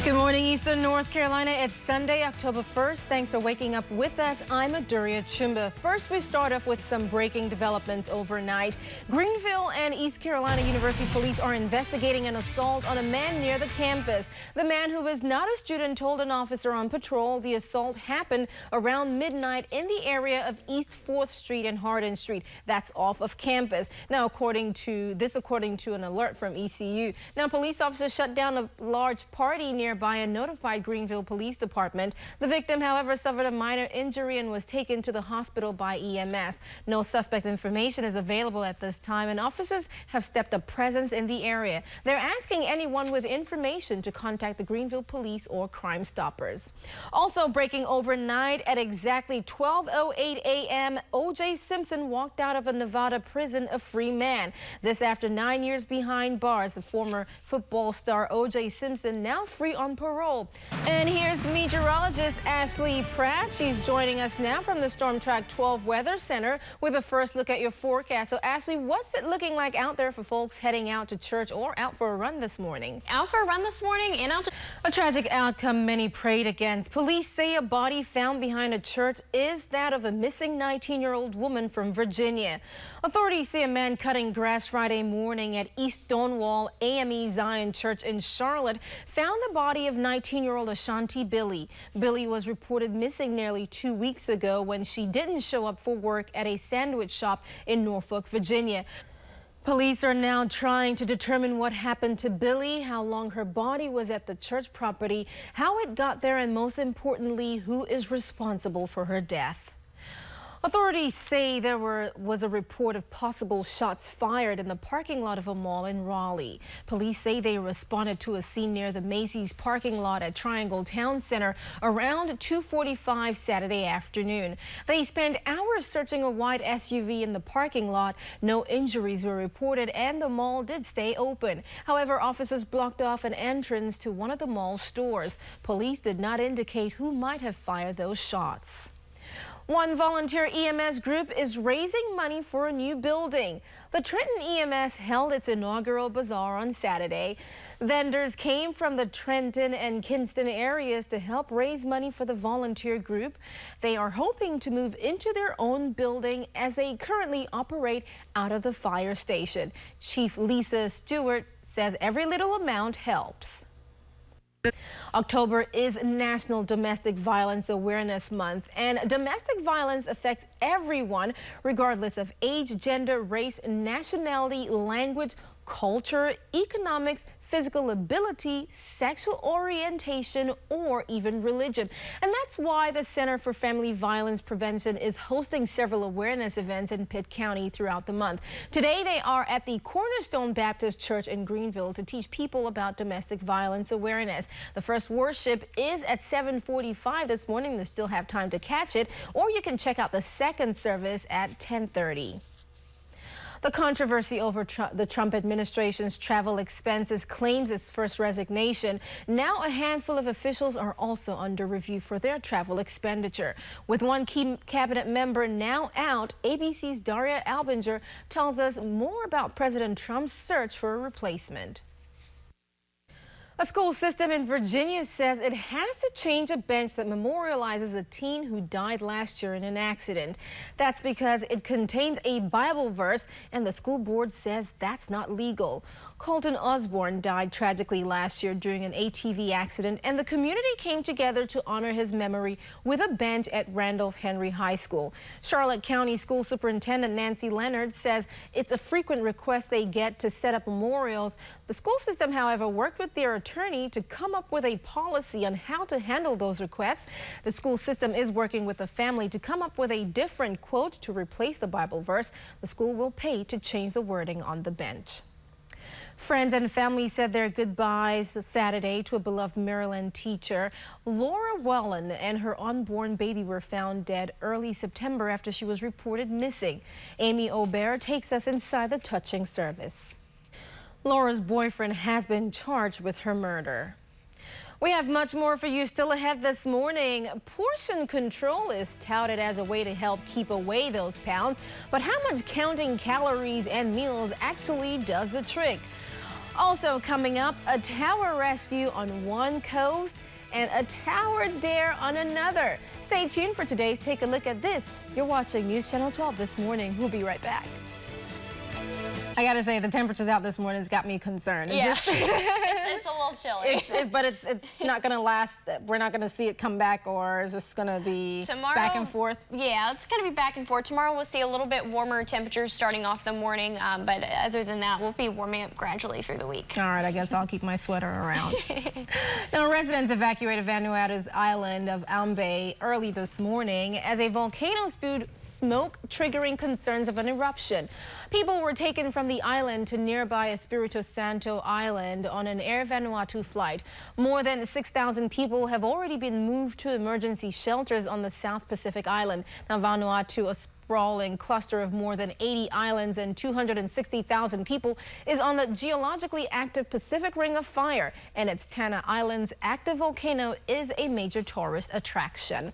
Good morning, Eastern North Carolina. It's Sunday, October 1st. Thanks for waking up with us. I'm adaure achumba. First, we start off with some breaking developments overnight. Greenville and East Carolina University police are investigating an assault on a man near the campus. The man, who is not a student, told an officer on patrol the assault happened around midnight in the area of East 4th Street and Hardin Street. That's off of campus. Now, according to an alert from ECU. Now, police officers shut down a large party nearby and notified Greenville Police Department. The victim, however, suffered a minor injury and was taken to the hospital by EMS. No suspect information is available at this time, and officers have stepped up presence in the area. They're asking anyone with information to contact the Greenville Police or Crime Stoppers. Also breaking overnight at exactly 12:08 a.m., O.J. Simpson walked out of a Nevada prison a free man. This after 9 years behind bars. The former football star O.J. Simpson now free on parole. And here's meteorologist Ashley Pratt. She's joining us now from the Storm Track 12 Weather Center with a first look at your forecast. So Ashley, what's it looking like out there for folks heading out to church or out for a run this morning? Out for a run this morning and out to... A tragic outcome many prayed against. Police say a body found behind a church is that of a missing 19-year-old woman from Virginia. Authorities say a man cutting grass Friday morning at East Stonewall AME Zion Church in Charlotte found the body of 19-year-old Ashanti Billy. Billy was reported missing nearly 2 weeks ago when she didn't show up for work at a sandwich shop in Norfolk, Virginia. Police are now trying to determine what happened to Billy, how long her body was at the church property, how it got there, and most importantly, who is responsible for her death. Authorities say there was a report of possible shots fired in the parking lot of a mall in Raleigh. Police say they responded to a scene near the Macy's parking lot at Triangle Town Center around 2:45 Saturday afternoon. They spent hours searching a white SUV in the parking lot. No injuries were reported, and the mall did stay open. However, officers blocked off an entrance to one of the mall's stores. Police did not indicate who might have fired those shots. One volunteer EMS group is raising money for a new building. The Trenton EMS held its inaugural bazaar on Saturday. Vendors came from the Trenton and Kinston areas to help raise money for the volunteer group. They are hoping to move into their own building as they currently operate out of the fire station. Chief Lisa Stewart says every little amount helps. October is National Domestic Violence Awareness Month, and domestic violence affects everyone, regardless of age, gender, race, nationality, language, culture, economics, physical ability, sexual orientation, or even religion. And that's why the Center for Family Violence Prevention is hosting several awareness events in Pitt County throughout the month. Today, they are at the Cornerstone Baptist Church in Greenville to teach people about domestic violence awareness. The first worship is at 7:45 this morning. They still have time to catch it, or you can check out the second service at 10:30. The controversy over the Trump administration's travel expenses claims its first resignation. Now a handful of officials are also under review for their travel expenditure. With one key cabinet member now out, ABC's Daria Albinger tells us more about President Trump's search for a replacement. A school system in Virginia says it has to change a bench that memorializes a teen who died last year in an accident. That's because it contains a Bible verse, and the school board says that's not legal. Colton Osborne died tragically last year during an ATV accident, and the community came together to honor his memory with a bench at Randolph Henry High School. Charlotte County School Superintendent Nancy Leonard says it's a frequent request they get to set up memorials. The school system, however, worked with their attorney to come up with a policy on how to handle those requests. The school system is working with the family to come up with a different quote to replace the Bible verse. The school will pay to change the wording on the bench. Friends and family said their goodbyes Saturday to a beloved Maryland teacher. Laura Welland and her unborn baby were found dead early September after she was reported missing. Amy Aubert takes us inside the touching service. Laura's boyfriend has been charged with her murder. We have much more for you still ahead this morning. Portion control is touted as a way to help keep away those pounds, but how much counting calories and meals actually does the trick? Also coming up, a tower rescue on one coast and a tower dare on another. Stay tuned for today's Take a Look at This. You're watching News Channel 12 this morning. We'll be right back. I gotta say, the temperatures out this morning has got me concerned. Yeah, it's a little chilly. But it's not gonna last. We're not gonna see it come back, or is this gonna be tomorrow, back and forth? Yeah, it's gonna be back and forth. Tomorrow we'll see a little bit warmer temperatures starting off the morning, but other than that, we'll be warming up gradually through the week. All right, I guess I'll keep my sweater around. Now, residents evacuated Vanuatu's island of Aumbay early this morning as a volcano spewed smoke, triggering concerns of an eruption. People were taken from the island to nearby Espiritu Santo Island on an Air Vanuatu flight. More than 6,000 people have already been moved to emergency shelters on the South Pacific Island. Now, Vanuatu, a sprawling cluster of more than 80 islands and 260,000 people, is on the geologically active Pacific Ring of Fire, and its Tanna Island's active volcano is a major tourist attraction.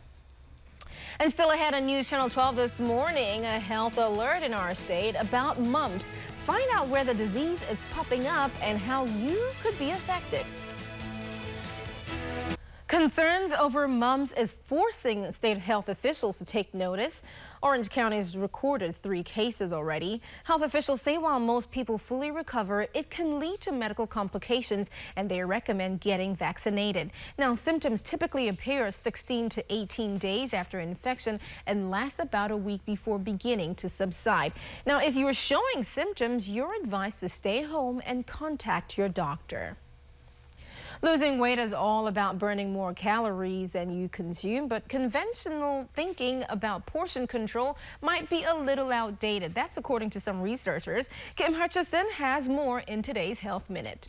And still ahead on News Channel 12 this morning, a health alert in our state about mumps. Find out where the disease is popping up and how you could be affected. Concerns over mumps is forcing state health officials to take notice. Orange County has recorded 3 cases already. Health officials say while most people fully recover, it can lead to medical complications, and they recommend getting vaccinated. Now, symptoms typically appear 16 to 18 days after infection and last about a week before beginning to subside. Now, if you are showing symptoms, you're advised to stay home and contact your doctor. Losing weight is all about burning more calories than you consume, but conventional thinking about portion control might be a little outdated. That's according to some researchers. Kim Hutchison has more in today's Health Minute.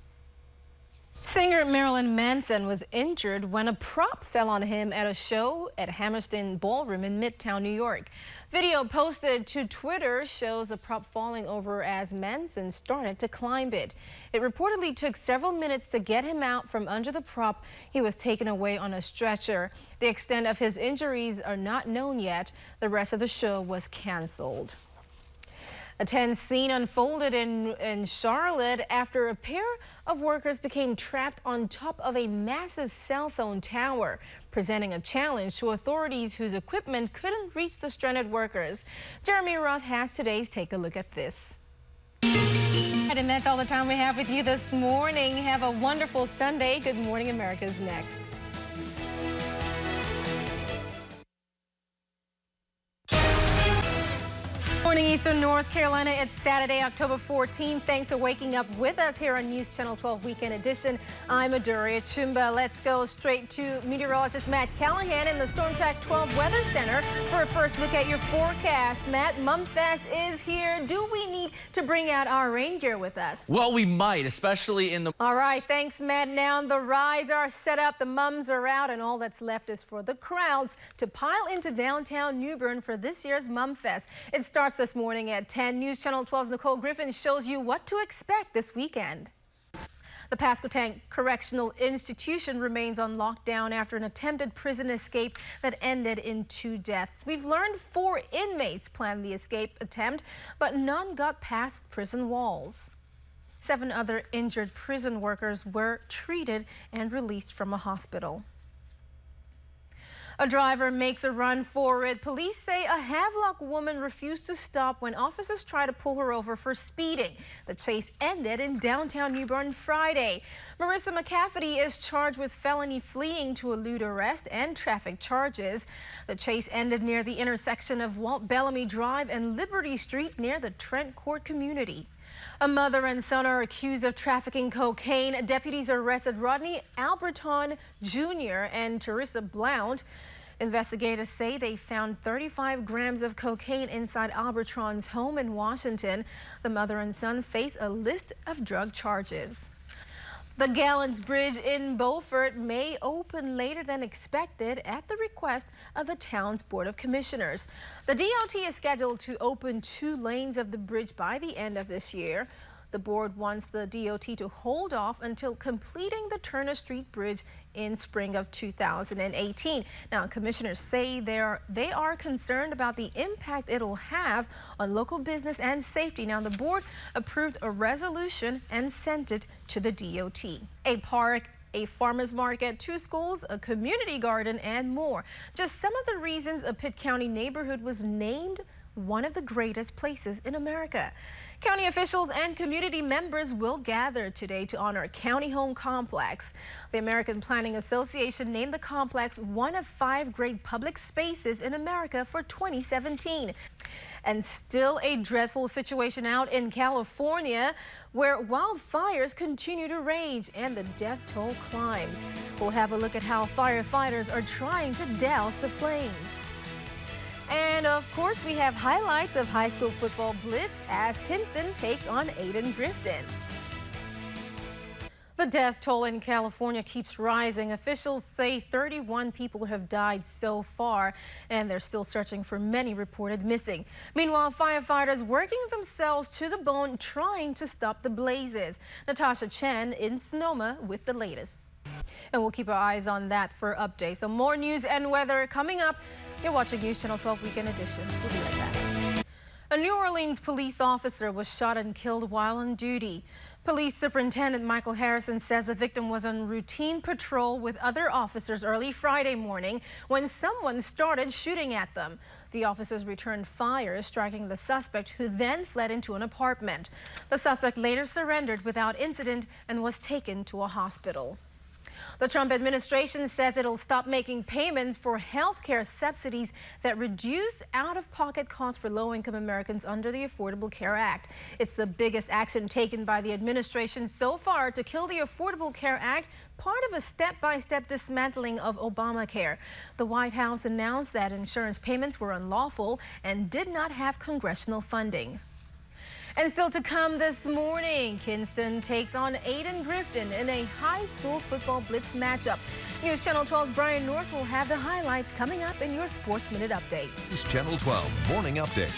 Singer Marilyn Manson was injured when a prop fell on him at a show at Hammerstein Ballroom in Midtown, New York. Video posted to Twitter shows the prop falling over as Manson started to climb it. It reportedly took several minutes to get him out from under the prop. He was taken away on a stretcher. The extent of his injuries are not known yet. The rest of the show was canceled. A tense scene unfolded in Charlotte after a pair of workers became trapped on top of a massive cell phone tower, presenting a challenge to authorities whose equipment couldn't reach the stranded workers. Jeremy Roth has today's Take a Look at This. And that's all the time we have with you this morning. Have a wonderful Sunday. Good Morning America's next. Morning Eastern North Carolina. It's Saturday, October 14th. Thanks for waking up with us here on News Channel 12 Weekend Edition. I'm adaure achumba. Let's go straight to meteorologist Matt Callahan in the Storm Track 12 Weather Center for a first look at your forecast. Matt, Mumfest is here. Do we need to bring out our rain gear with us? Well, we might, especially in the... All right, thanks, Matt. Now the rides are set up, the mums are out, and all that's left is for the crowds to pile into downtown New Bern for this year's Mumfest. It starts this morning at 10. News Channel 12's Nicole Griffin shows you what to expect this weekend. The Pasquotank Correctional Institution remains on lockdown after an attempted prison escape that ended in 2 deaths. We've learned 4 inmates planned the escape attempt, but none got past prison walls. 7 other injured prison workers were treated and released from a hospital. A driver makes a run for it. Police say a Havelock woman refused to stop when officers tried to pull her over for speeding. The chase ended in downtown New Bern Friday. Marissa McCafferty is charged with felony fleeing to elude arrest and traffic charges. The chase ended near the intersection of Walt Bellamy Drive and Liberty Street near the Trent Court community. A mother and son are accused of trafficking cocaine. Deputies arrested Rodney Alberton Jr. and Teresa Blount. Investigators say they found 35 grams of cocaine inside Albertron's home in Washington. The mother and son face a list of drug charges. The Gallons Bridge in Beaufort may open later than expected at the request of the town's Board of Commissioners. The DOT is scheduled to open 2 lanes of the bridge by the end of this year. The board wants the DOT to hold off until completing the Turner Street Bridge in spring of 2018. Now, commissioners say they are concerned about the impact it'll have on local business and safety. Now, the board approved a resolution and sent it to the DOT. A park, a farmer's market, 2 schools, a community garden, and more. Just some of the reasons a Pitt County neighborhood was named one of the greatest places in America. County officials and community members will gather today to honor County Home Complex. The American Planning Association named the complex one of 5 great public spaces in America for 2017. And still a dreadful situation out in California, where wildfires continue to rage and the death toll climbs. We'll have a look at how firefighters are trying to douse the flames. And of course, we have highlights of high school football blitz as Kinston takes on Grifton. The death toll in California keeps rising. Officials say 31 people have died so far, and they're still searching for many reported missing. Meanwhile, firefighters working themselves to the bone trying to stop the blazes. Natasha Chen in Sonoma with the latest. And we'll keep our eyes on that for updates. So more news and weather coming up. You're watching News Channel 12 Weekend Edition. We'll be right back. A New Orleans police officer was shot and killed while on duty. Police Superintendent Michael Harrison says the victim was on routine patrol with other officers early Friday morning when someone started shooting at them. The officers returned fire, striking the suspect, who then fled into an apartment. The suspect later surrendered without incident and was taken to a hospital. The Trump administration says it'll stop making payments for health care subsidies that reduce out-of-pocket costs for low-income Americans under the Affordable Care Act. It's the biggest action taken by the administration so far to kill the Affordable Care Act, part of a step-by-step dismantling of Obamacare. The White House announced that insurance payments were unlawful and did not have congressional funding. And still to come this morning, Kinston takes on Grifton in a high school football blitz matchup. News Channel 12's Brian North will have the highlights coming up in your Sports Minute Update. News Channel 12 Morning Update.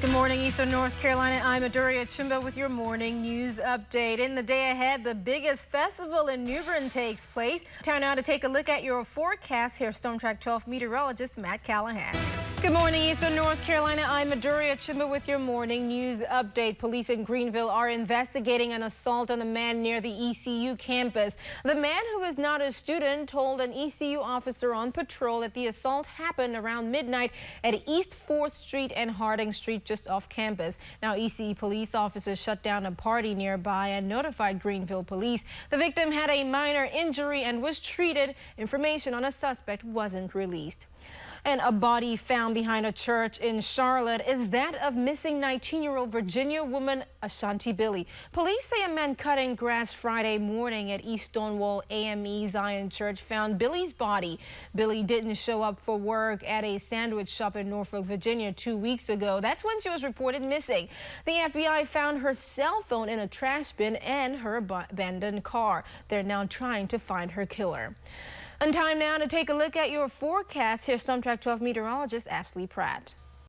Good morning, Eastern North Carolina. I'm adaure Achumba with your morning news update. In the day ahead, the biggest festival in New Bern takes place. Time now to take a look at your forecast. Here's Storm Track 12 meteorologist Matt Callahan. Good morning, Eastern North Carolina. I'm adaure Achumba with your morning news update. Police in Greenville are investigating an assault on a man near the ECU campus. The man, who is not a student, told an ECU officer on patrol that the assault happened around midnight at East 4th Street and Harding Street, just off campus. Now, ECU police officers shut down a party nearby and notified Greenville police. The victim had a minor injury and was treated. Information on a suspect wasn't released. And a body found behind a church in Charlotte is that of missing 19-year-old Virginia woman Ashanti Billy. Police say a man cutting grass Friday morning at East Stonewall AME Zion Church found Billy's body. Billy didn't show up for work at a sandwich shop in Norfolk, Virginia 2 weeks ago. That's when she was reported missing. The FBI found her cell phone in a trash bin and her abandoned car. They're now trying to find her killer. And time now to take a look at your forecast. Here's Storm Track 12 meteorologist Ashley Pratt.